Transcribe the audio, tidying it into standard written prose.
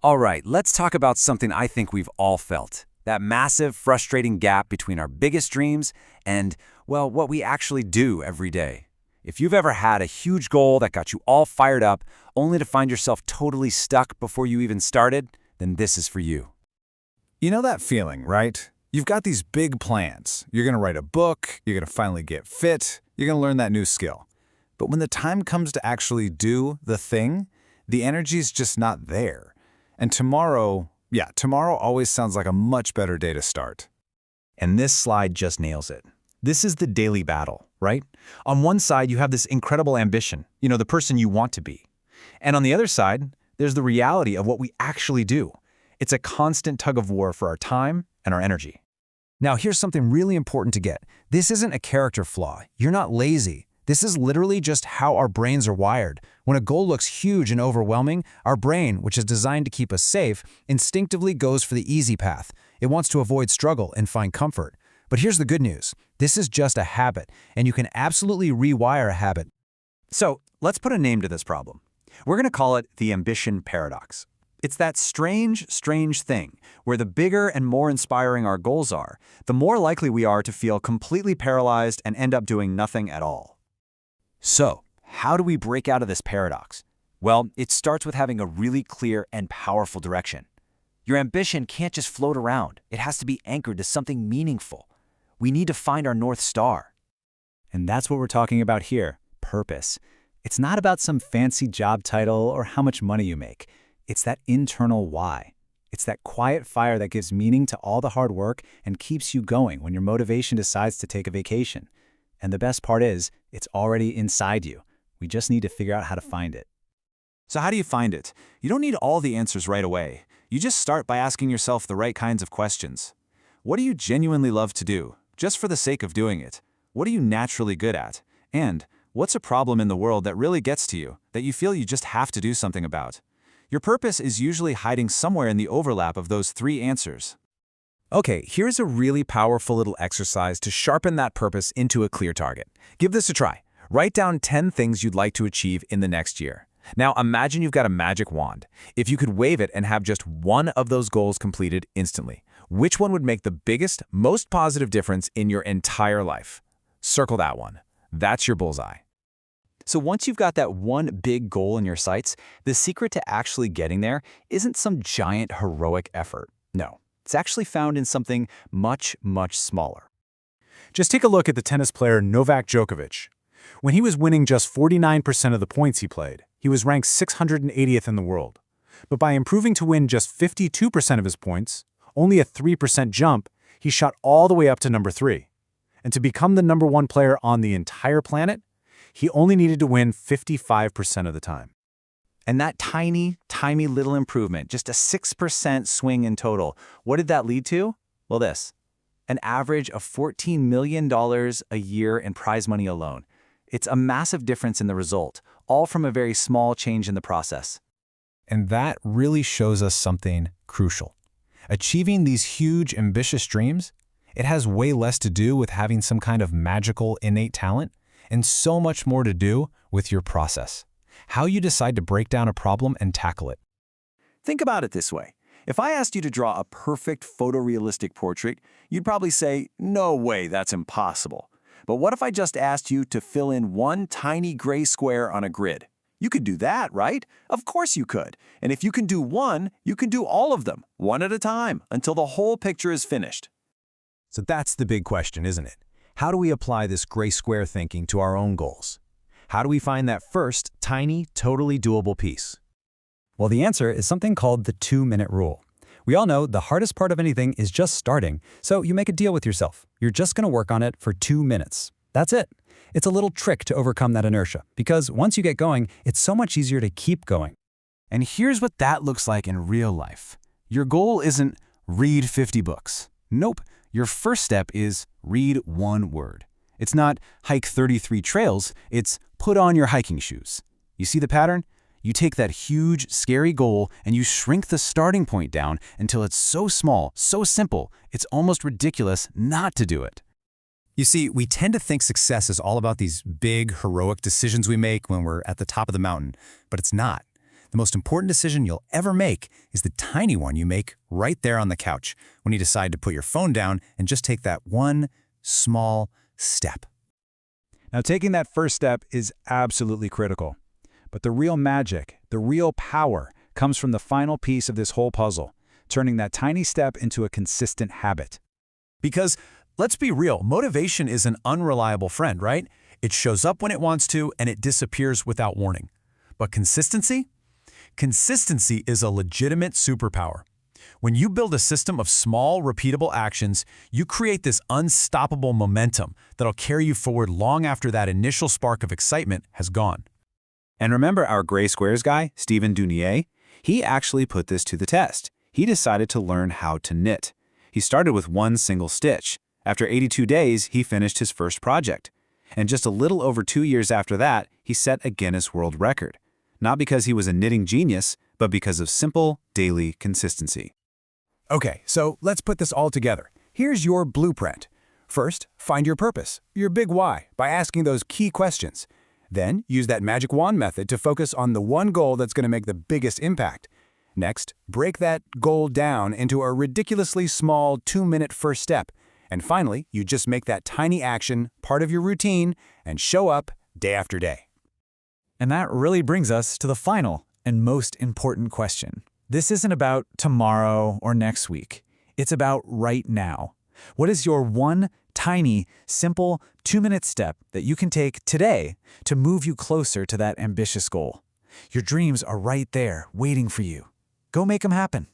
All right, let's talk about something I think we've all felt. That massive, frustrating gap between our biggest dreams and, well, what we actually do every day. If you've ever had a huge goal that got you all fired up, only to find yourself totally stuck before you even started, then this is for you. You know that feeling, right? You've got these big plans. You're going to write a book, you're going to finally get fit, you're going to learn that new skill. But when the time comes to actually do the thing, the energy's just not there. And tomorrow always sounds like a much better day to start. And this slide just nails it. This is the daily battle, right? On one side, you have this incredible ambition, the person you want to be. And on the other side, there's the reality of what we actually do. It's a constant tug of war for our time and our energy. Now, here's something really important to get. This isn't a character flaw. You're not lazy. This is literally just how our brains are wired. When a goal looks huge and overwhelming, our brain, which is designed to keep us safe, instinctively goes for the easy path. It wants to avoid struggle and find comfort. But here's the good news. This is just a habit, and you can absolutely rewire a habit. So let's put a name to this problem. We're going to call it the ambition paradox. It's that strange thing where the bigger and more inspiring our goals are, the more likely we are to feel completely paralyzed and end up doing nothing at all. So, how do we break out of this paradox? Well, it starts with having a really clear and powerful direction. Your ambition can't just float around. It has to be anchored to something meaningful. We need to find our North Star. And that's what we're talking about here, purpose. It's not about some fancy job title or how much money you make. It's that internal why. It's that quiet fire that gives meaning to all the hard work and keeps you going when your motivation decides to take a vacation. And the best part is, it's already inside you. We just need to figure out how to find it. So how do you find it? You don't need all the answers right away. You just start by asking yourself the right kinds of questions. What do you genuinely love to do, just for the sake of doing it? What are you naturally good at? And what's a problem in the world that really gets to you, that you feel you just have to do something about? Your purpose is usually hiding somewhere in the overlap of those three answers. Okay, here's a really powerful little exercise to sharpen that purpose into a clear target. Give this a try. Write down 10 things you'd like to achieve in the next year. Now imagine you've got a magic wand. If you could wave it and have just one of those goals completed instantly, which one would make the biggest, most positive difference in your entire life? Circle that one. That's your bullseye. So once you've got that one big goal in your sights, the secret to actually getting there isn't some giant heroic effort. No. It's actually found in something much, much smaller. Just take a look at the tennis player Novak Djokovic. When he was winning just 49% of the points he played, he was ranked 680th in the world. But by improving to win just 52% of his points, only a 3% jump, he shot all the way up to number 3. And to become the number 1 player on the entire planet, he only needed to win 55% of the time. And that tiny little improvement, just a 6% swing in total, what did that lead to? Well, this. An average of $14 million a year in prize money alone. It's a massive difference in the result, all from a very small change in the process. And that really shows us something crucial. Achieving these huge, ambitious dreams, it has way less to do with having some kind of magical, innate talent, and so much more to do with your process. How you decide to break down a problem and tackle it. Think about it this way. If I asked you to draw a perfect photorealistic portrait, you'd probably say, no way, that's impossible. But what if I just asked you to fill in one tiny gray square on a grid? You could do that, right? Of course you could. And if you can do one, you can do all of them, one at a time, until the whole picture is finished. So that's the big question, isn't it? How do we apply this gray square thinking to our own goals? How do we find that first, tiny, totally doable piece? Well, the answer is something called the 2-minute rule. We all know the hardest part of anything is just starting, so you make a deal with yourself. You're just going to work on it for 2 minutes. That's it. It's a little trick to overcome that inertia, because once you get going, it's so much easier to keep going. And here's what that looks like in real life. Your goal isn't read 50 books. Nope. Your first step is read one word. It's not hike 33 trails, it's put on your hiking shoes. You see the pattern? You take that huge, scary goal and you shrink the starting point down until it's so small, so simple, it's almost ridiculous not to do it. You see, we tend to think success is all about these big, heroic decisions we make when we're at the top of the mountain, but it's not. The The most important decision you'll ever make is the tiny one you make right there on the couch when you decide to put your phone down and just take that one small step. Now, taking that first step is absolutely critical. But the real magic, the real power, comes from the final piece of this whole puzzle, turning that tiny step into a consistent habit. Because, let's be real, motivation is an unreliable friend, right? It shows up when it wants to, and it disappears without warning. But consistency? Consistency is a legitimate superpower. When you build a system of small, repeatable actions, you create this unstoppable momentum that'll carry you forward long after that initial spark of excitement has gone. And remember our gray squares guy, Stephen Dunier? He actually put this to the test. He decided to learn how to knit. He started with one single stitch. After 82 days, he finished his first project. And just a little over 2 years after that, he set a Guinness World Record. Not because he was a knitting genius, but because of simple, daily consistency. Okay, so let's put this all together. Here's your blueprint. First, find your purpose, your big why, by asking those key questions. Then, use that magic wand method to focus on the one goal that's going to make the biggest impact. Next, break that goal down into a ridiculously small 2-minute first step. And finally, you just make that tiny action part of your routine and show up day after day. And that really brings us to the final and most important question. This isn't about tomorrow or next week. It's about right now. What is your one tiny, simple 2-minute step that you can take today to move you closer to that ambitious goal? Your dreams are right there, waiting for you. Go make them happen.